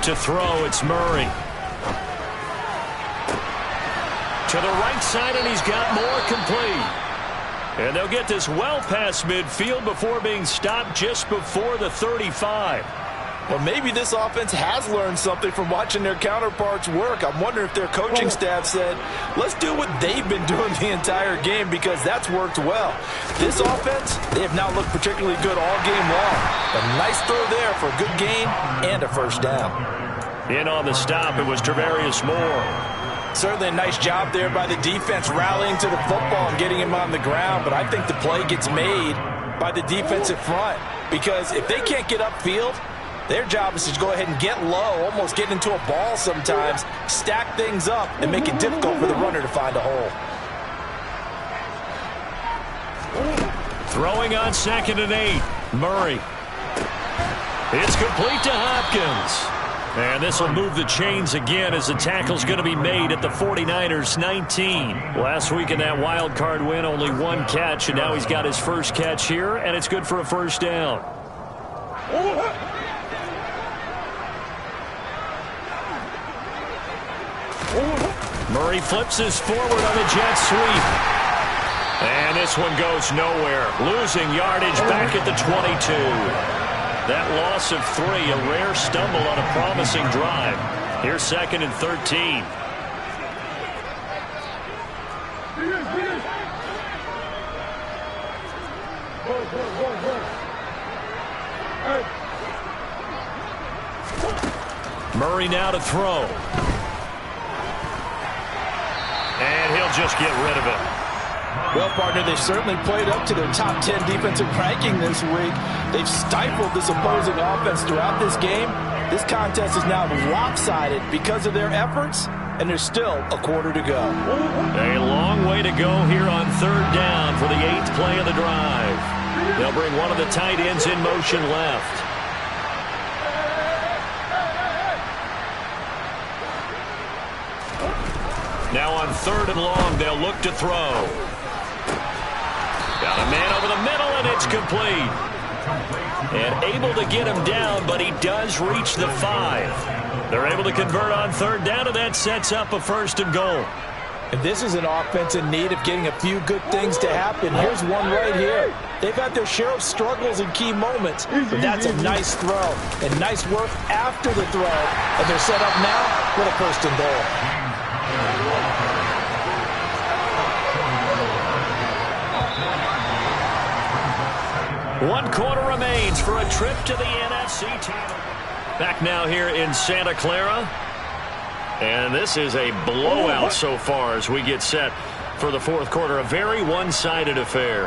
F: To throw, it's Murray. To the right side, and he's got more complete. And they'll get this well past midfield before being stopped just before the 35.
D: Well, maybe this offense has learned something from watching their counterparts work. I'm wondering if their coaching staff said, let's do what they've been doing the entire game because that's worked well. This offense, they have not looked particularly good all game long. A nice throw there for a good gain and a first down.
F: In on the stop, it was Travarius Moore.
D: Certainly a nice job there by the defense rallying to the football and getting him on the ground, but I think the play gets made by the defensive front because if they can't get upfield, their job is to go ahead and get low, almost get into a ball sometimes, stack things up, and make it difficult for the runner to find a hole.
F: Throwing on 2nd and 8. Murray. It's complete to Hopkins.
C: And this will move the chains again as the tackle's going to be made at the 49ers 19. Last week in that wild card win, only one catch, and now he's got his first catch here, and it's good for a first down. Murray flips his forward on the jet sweep. And this one goes nowhere. Losing yardage back at the 22. That loss of 3, a rare stumble on a promising drive. Here's 2nd and 13. Murray now to throw. And he'll just get rid of it.
D: Well, partner, they've certainly played up to their top 10 defensive ranking this week. They've stifled this opposing offense throughout this game. This contest is now lopsided because of their efforts, and there's still a quarter to go.
C: A long way to go here on 3rd down for the 8th play of the drive. They'll bring one of the tight ends in motion left. Now on 3rd and long, they'll look to throw. Got a man over the middle, and it's complete. And able to get him down, but he does reach the 5. They're able to convert on 3rd down, and that sets up a 1st and goal.
D: And this is an offense in need of getting a few good things to happen. Here's one right here. They've had their share of struggles in key moments, but that's a nice throw. And nice work after the throw. And they're set up now with a 1st and goal.
C: One quarter remains for a trip to the NFC title. Back now here in Santa Clara. And this is a blowout so far as we get set for the 4th quarter. A very one-sided affair.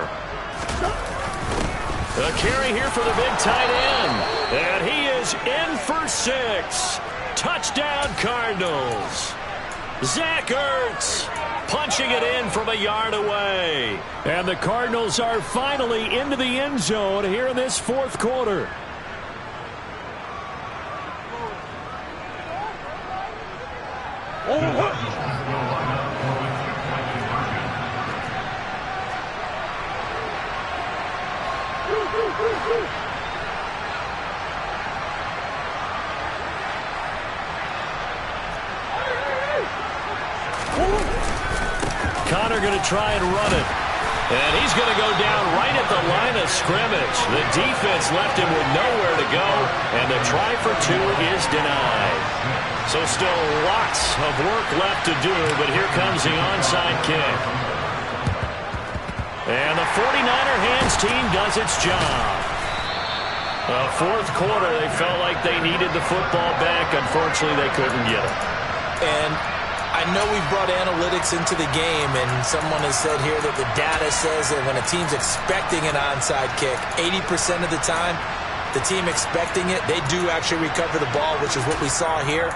C: A carry here for the big tight end. And he is in for 6. Touchdown Cardinals. Zach Ertz punching it in from a yard away. And the Cardinals are finally into the end zone here in this 4th quarter. Connor going to try and run it. And he's going to go down right at the line of scrimmage. The defense left him with nowhere to go, and the try for 2 is denied. So still lots of work left to do, but here comes the onside kick. And the 49er hands team does its job. The 4th quarter, they felt like they needed the football back. Unfortunately, they couldn't get it.
E: And I know we've brought analytics into the game, and someone has said here that the data says that when a team's expecting an onside kick, 80% of the time, the team expecting it, they do actually recover the ball, which is what we saw here.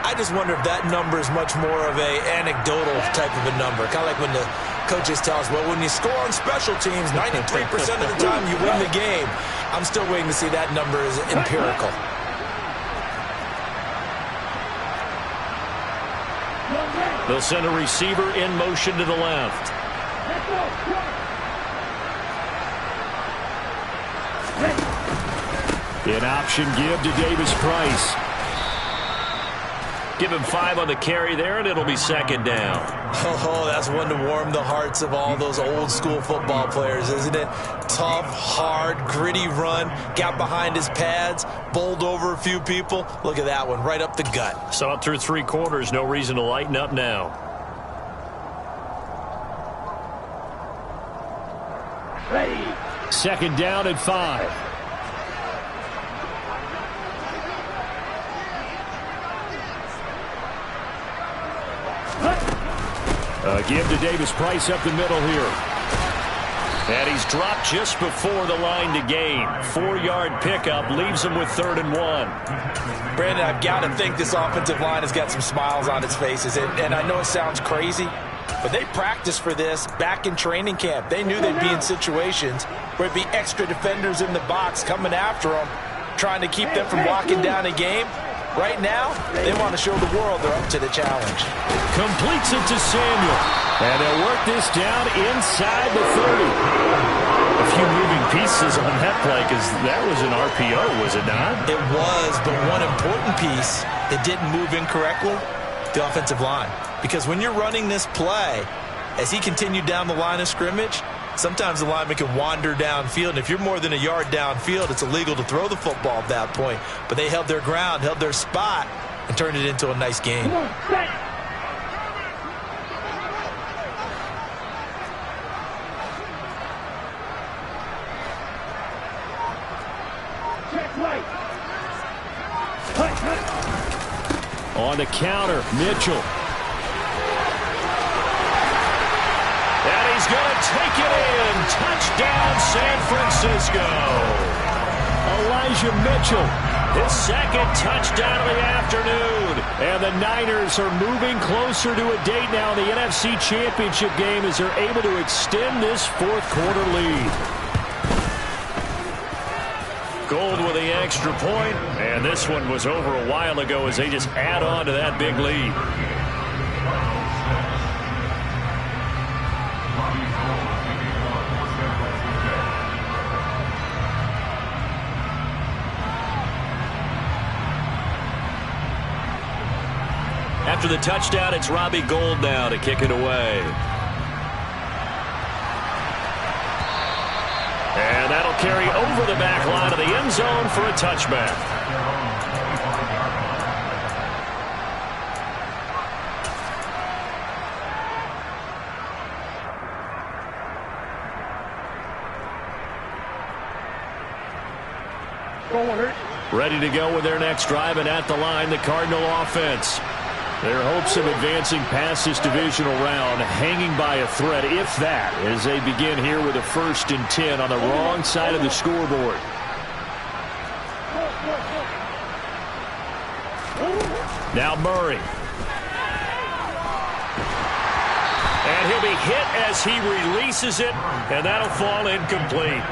E: I just wonder if that number is much more of a anecdotal type of a number. Kind of like when the coaches tell us, well, when you score on special teams, 93% of the time you win the game. I'm still waiting to see that number is empirical.
C: They'll send a receiver in motion to the left. An option give to Davis Price. Give him 5 on the carry there, and it'll be 2nd down.
E: Oh, that's one to warm the hearts of all those old school football players, isn't it? Tough, hard, gritty run, got behind his pads, bowled over a few people. Look at that one, right up the gut.
C: So up through 3 quarters, no reason to lighten up now.
G: Ready.
C: 2nd down at 5. Give to Davis Price up the middle here. And he's dropped just before the line to gain. 4-yard pickup leaves him with 3rd and 1.
D: Brandon, I've got to think this offensive line has got some smiles on its faces. And I know it sounds crazy, but they practiced for this back in training camp. They knew they'd be in situations where it'd be extra defenders in the box coming after them, trying to keep them from locking down a game. Right now, they want to show the world they're up to the challenge.
C: Completes it to Samuel. And they'll work this down inside the 30. A few moving pieces on that play because that was an RPO, was it not?
E: It was, but one important piece that didn't move incorrectly, the offensive line. Because when you're running this play, as he continued down the line of scrimmage, sometimes the lineman can wander downfield, and if you're more than a yard downfield, it's illegal to throw the football at that point. But they held their ground, held their spot, and turned it into a nice game.
G: Come on, set. Check right. Cut.
C: On the counter, Mitchell. And he's going to take it in. Touchdown, San Francisco. Elijah Mitchell, his second touchdown of the afternoon. And the Niners are moving closer to a date now in the NFC Championship game as they're able to extend this fourth quarter lead. Gold with the extra point, and this one was over a while ago as they just add on to that big lead. After the touchdown, it's Robbie Gould now to kick it away. And that'll carry over the back line of the end zone for a touchback. Ready to go with their next drive, and at the line, the Cardinal offense. Their hopes of advancing past this divisional round hanging by a thread, if that, as they begin here with a 1st and 10 on the wrong side of the scoreboard. Now Murray. And he'll be hit as he releases it, and that'll fall incomplete.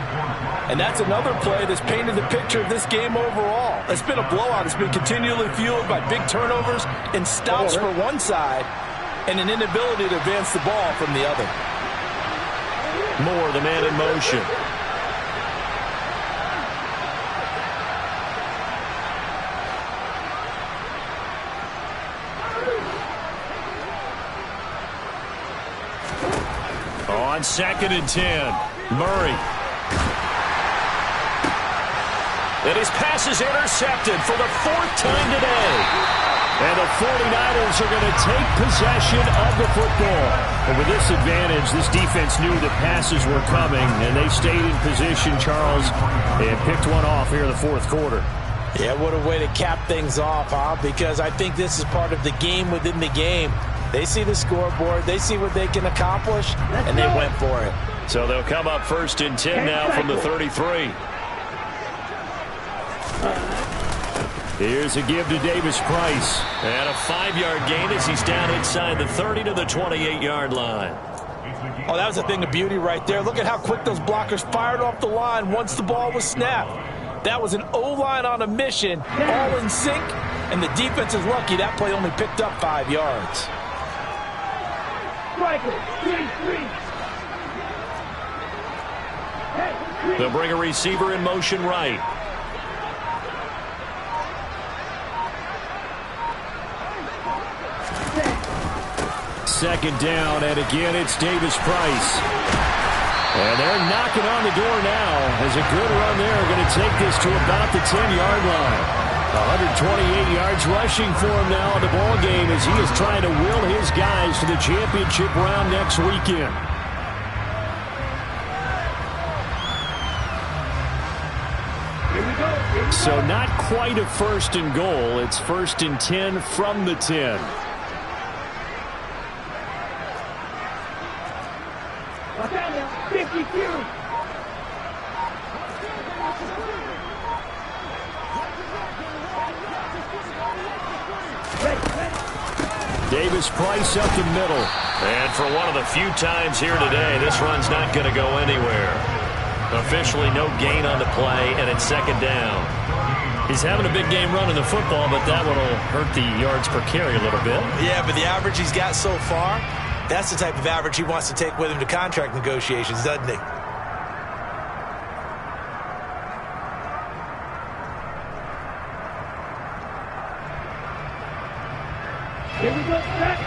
D: And that's another play that's painted the picture of this game overall. It's been a blowout. It's been continually fueled by big turnovers and stops for one side and an inability to advance the ball from the other.
C: Moore, the man in motion. On 2nd and 10, Murray. And his pass is intercepted for the 4th time today. And the 49ers are going to take possession of the football. And with this advantage, this defense knew that passes were coming, and they stayed in position, Charles, and picked one off here in the 4th quarter.
D: Yeah, what a way to cap things off, huh? Because I think this is part of the game within the game. They see the scoreboard, they see what they can accomplish, and they went for it.
C: So they'll come up 1st and 10 now from the 33. Here's a give to Davis Price. And a 5-yard gain as he's down inside the 30 to the 28-yard line.
D: Oh, that was a thing of beauty right there. Look at how quick those blockers fired off the line once the ball was snapped. That was an O-line on a mission, all in sync, and the defense is lucky that play only picked up 5 yards.
C: They'll bring a receiver in motion right. Second down, and again it's Davis Price. And they're knocking on the door now as a good run there. Going to take this to about the 10-yard line. 128 yards rushing for him now in the ball game as he is trying to will his guys to the championship round next weekend. So not quite a 1st and goal. It's 1st and 10 from the 10. Davis Price up the middle. And for one of the few times here today, this run's not going to go anywhere. Officially no gain on the play, and it's 2nd down.
F: He's having a big game running the football, but that one will hurt the yards per carry a little bit.
E: Yeah, but the average he's got so far, that's the type of average he wants to take with him to contract negotiations, doesn't he?
G: Here we go, set.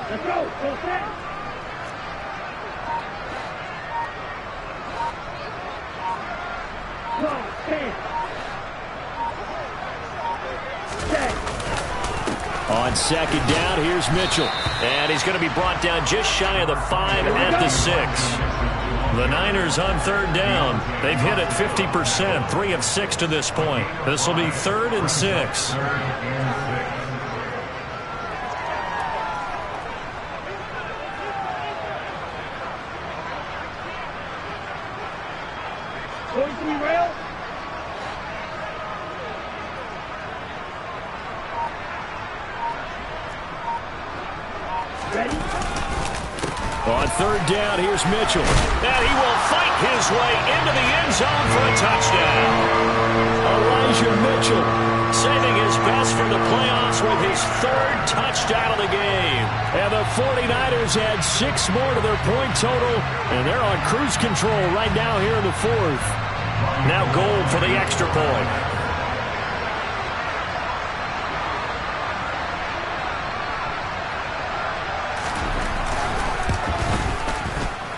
G: Let's go, go set. Go, stand. Set.
F: On second down, here's Mitchell. And he's going to be brought down just shy of the 5 at the 6. The Niners on third down. They've hit it 50%, 3 of 6 to this point. This will be 3rd and 6.
G: Going to be rail. Ready?
F: On third down, here's Mitchell. And he will fight his way into the end zone for a touchdown. Elijah Mitchell saving his best for the playoffs with his 3rd touchdown of the game. And the 49ers add 6 more to their point total, and they're on cruise control right now here in the 4th. Now Gold for the extra point.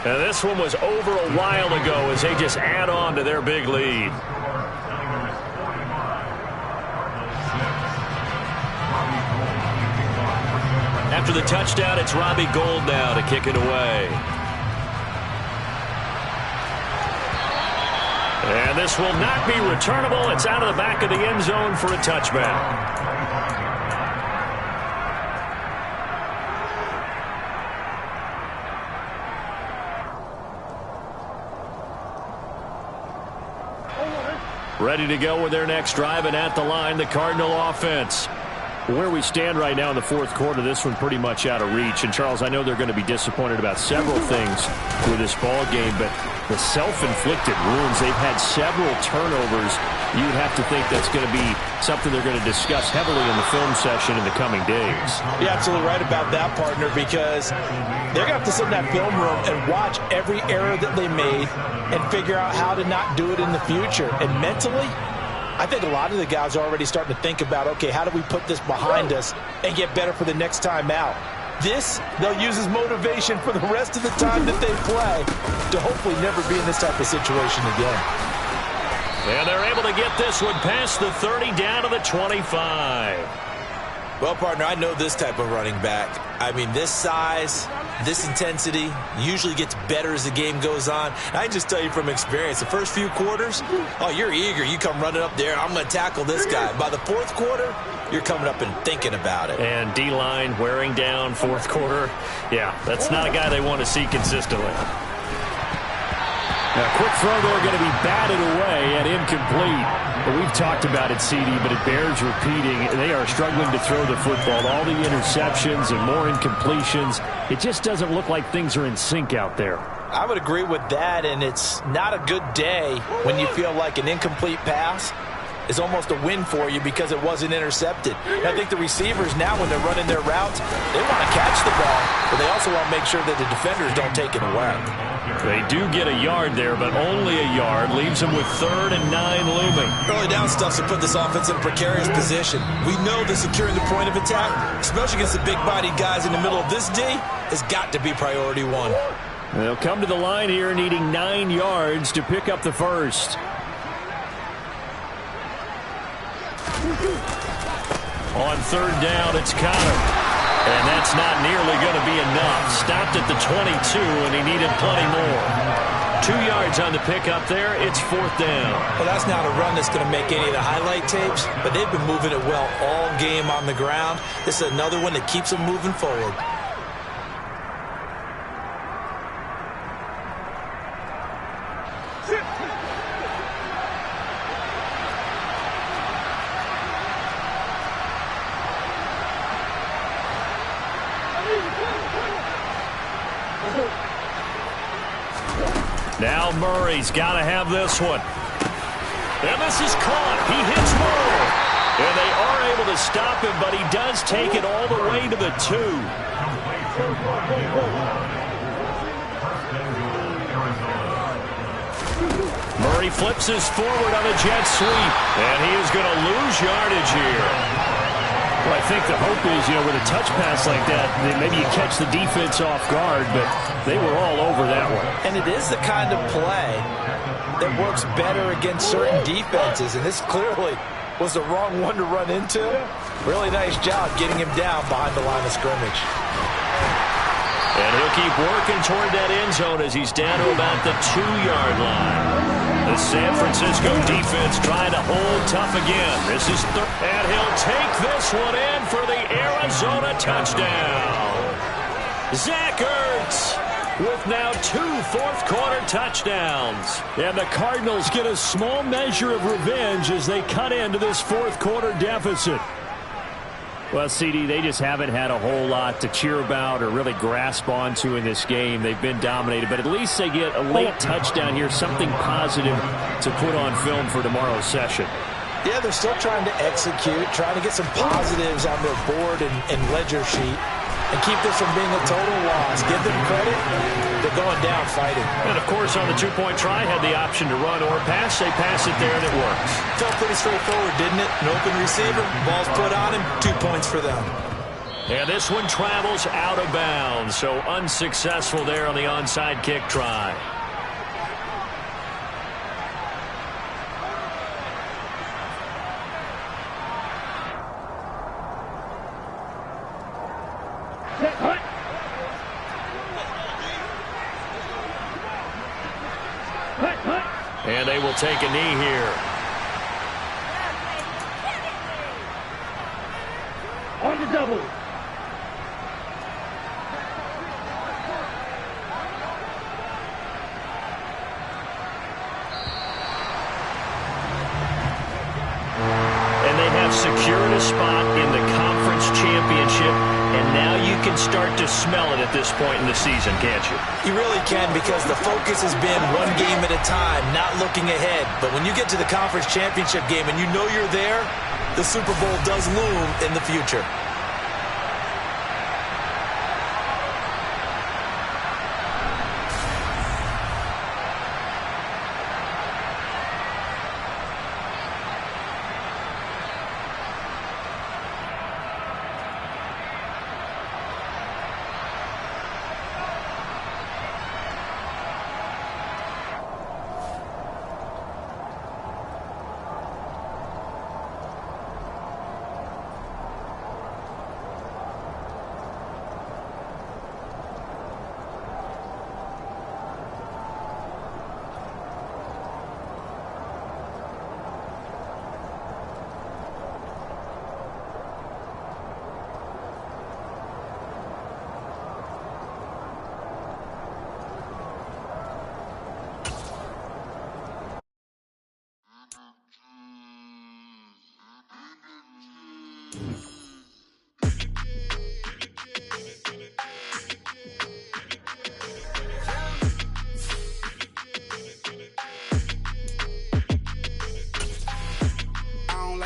F: And this one was over a while ago as they just add on to their big lead. After the touchdown, it's Robbie Gould now to kick it away. And this will not be returnable. It's out of the back of the end zone for a touchback. Ready to go with their next drive, and at the line, the Cardinal offense. Where we stand right now in the 4th quarter, this one pretty much out of reach. And, Charles, I know they're going to be disappointed about several things with this ball game, but the self-inflicted wounds, they've had several turnovers. You'd have to think that's going to be something they're going to discuss heavily in the film session in the coming days.
E: You're absolutely right about that, partner, because they're going to have to sit in that film room and watch every error that they made and figure out how to not do it in the future. And mentally, I think a lot of the guys are already starting to think about, okay, how do we put this behind us and get better for the next time out? This, they'll use as motivation for the rest of the time that they play to hopefully never be in this type of situation again.
F: And they're able to get this one past the 30 down to the 25.
E: Well, partner, I know this type of running back. I mean, this size, this intensity usually gets better as the game goes on. I can just tell you from experience, the first few quarters, oh, you're eager. You come running up there, I'm going to tackle this guy. By the 4th quarter, you're coming up and thinking about it.
F: And D-line wearing down 4th quarter. Yeah, that's not a guy they want to see consistently. Now, quick throw there going to be batted away and incomplete. But we've talked about it, CD, but it bears repeating. They are struggling to throw the football. All the interceptions and more incompletions. It just doesn't look like things are in sync out there.
E: I would agree with that, and it's not a good day when you feel like an incomplete pass is almost a win for you because it wasn't intercepted. And I think the receivers now, when they're running their routes, they want to catch the ball, but they also want to make sure that the defenders don't take it away.
F: They do get a yard there, but only a yard. Leaves them with 3rd and 9 looming.
E: Early down stuff to put this offense in a precarious position. We know that securing the point of attack, especially against the big-bodied guys in the middle of this D, has got to be priority 1.
F: They'll come to the line here needing 9 yards to pick up the first. On 3rd down, it's Connor. And that's not nearly going to be enough. Stopped at the 22, and he needed plenty more. 2 yards on the pickup there. It's 4th down.
E: Well, that's not a run that's going to make any of the highlight tapes, but they've been moving it well all game on the ground. This is another one that keeps them moving forward.
C: Now Murray's got to have this one. And this is caught. He hits Murray. And they are able to stop him, but he does take it all the way to the 2. Murray flips his forward on a jet sweep. And he is going to lose yardage here. Well, I think the hope is, with a touch pass like that, maybe you catch the defense off guard, but they were all over that one.
D: And it is the kind of play that works better against certain defenses, and this clearly was the wrong one to run into. Really nice job getting him down behind the line of scrimmage.
C: And he'll keep working toward that end zone as he's down to about the 2-yard line. The San Francisco defense trying to hold tough again. This is and he'll take this one in for the Arizona touchdown. Zach Ertz with now 2 fourth-quarter touchdowns. And the Cardinals get a small measure of revenge as they cut into this fourth-quarter deficit. Well, CD, they just haven't had a whole lot to cheer about or really grasp onto in this game. They've been dominated, but at least they get a late touchdown here, something positive to put on film for tomorrow's session.
D: Yeah, they're still trying to execute, trying to get some positives on their board and ledger sheet and keep this from being a total loss. Give them credit. They're going down fighting.
C: And, of course, on the 2-point try, had the option to run or pass. They pass it there, and it works.
D: Felt pretty straightforward, didn't it? An open receiver, ball's put on him, 2 points for them.
C: And this one travels out of bounds, so unsuccessful there on the onside kick try. And they will take a knee here.
G: On the double.
C: And they have secured a spot in the conference championship. And now you can start to smell it at this point in the season, can't you?
D: You really can, because the focus has been one game at a time, not looking ahead. But when you get to the conference championship game and you know you're there, the Super Bowl does loom in the future.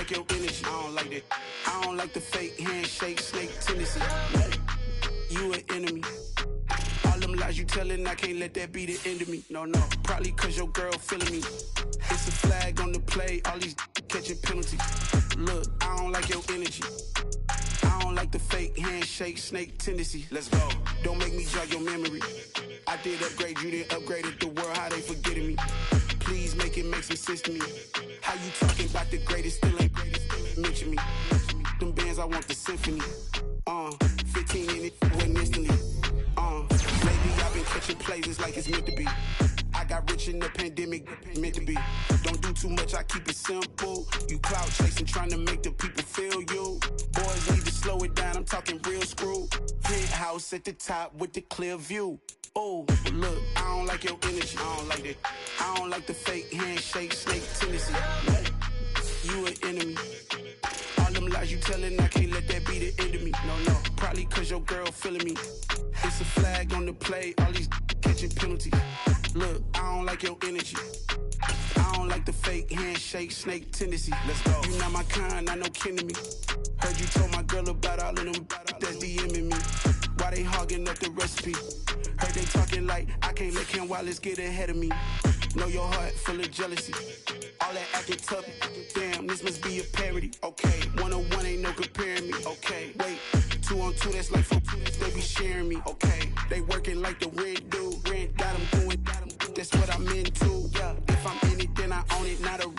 A: Your energy, I don't like that. I don't like the fake handshake, snake tendency. You an enemy. All them lies you telling, I can't let that be the end of me. No, probably cause your girl feeling me. It's a flag on the play, all these catching penalties. Look, I don't like your energy. I don't like the fake handshake, snake tendency. Let's go. Don't make me jog your memory. I did upgrade, you didn't upgrade it. The world, how they forgetting me. Please make it make some sense to me. How you talking about the greatest, still ain't greatest, mention me. Them bands, I want the symphony. 15 in it, went instantly. Lately I've been catching plays, it's like it's meant to be. I got rich in the pandemic, meant to be. Don't do too much, I keep it simple. You clout chasing, trying to make the people feel you. Boys need to slow it down, I'm talking real screw. Penthouse at the top with the clear view. Oh, look, I don't like your energy. I don't like that. I don't like the fake handshake, snake tendency. You an enemy. All them lies you telling, I can't let that be the end of me. No, probably cause your girl feeling me. It's a flag on the play, all these catching penalties. Look, I don't like your energy. I don't like the fake handshake, snake tendency. Let's go. You not my kind, not no kin to me. Heard you told my girl about all of them that's DMing me. Why they hogging up the recipe? Heard they talking like I can't let Ken Wallace get ahead of me. Know your heart full of jealousy. All that acting tough, damn, this must be a parody. Okay, 1-on-1 ain't no comparing me. Okay, wait, 2-on-2, that's like 4, they be sharing me. Okay, they working like the red dude. Red got them doing, that's what I'm into. Yeah, if I'm in it, then I own it, not a red.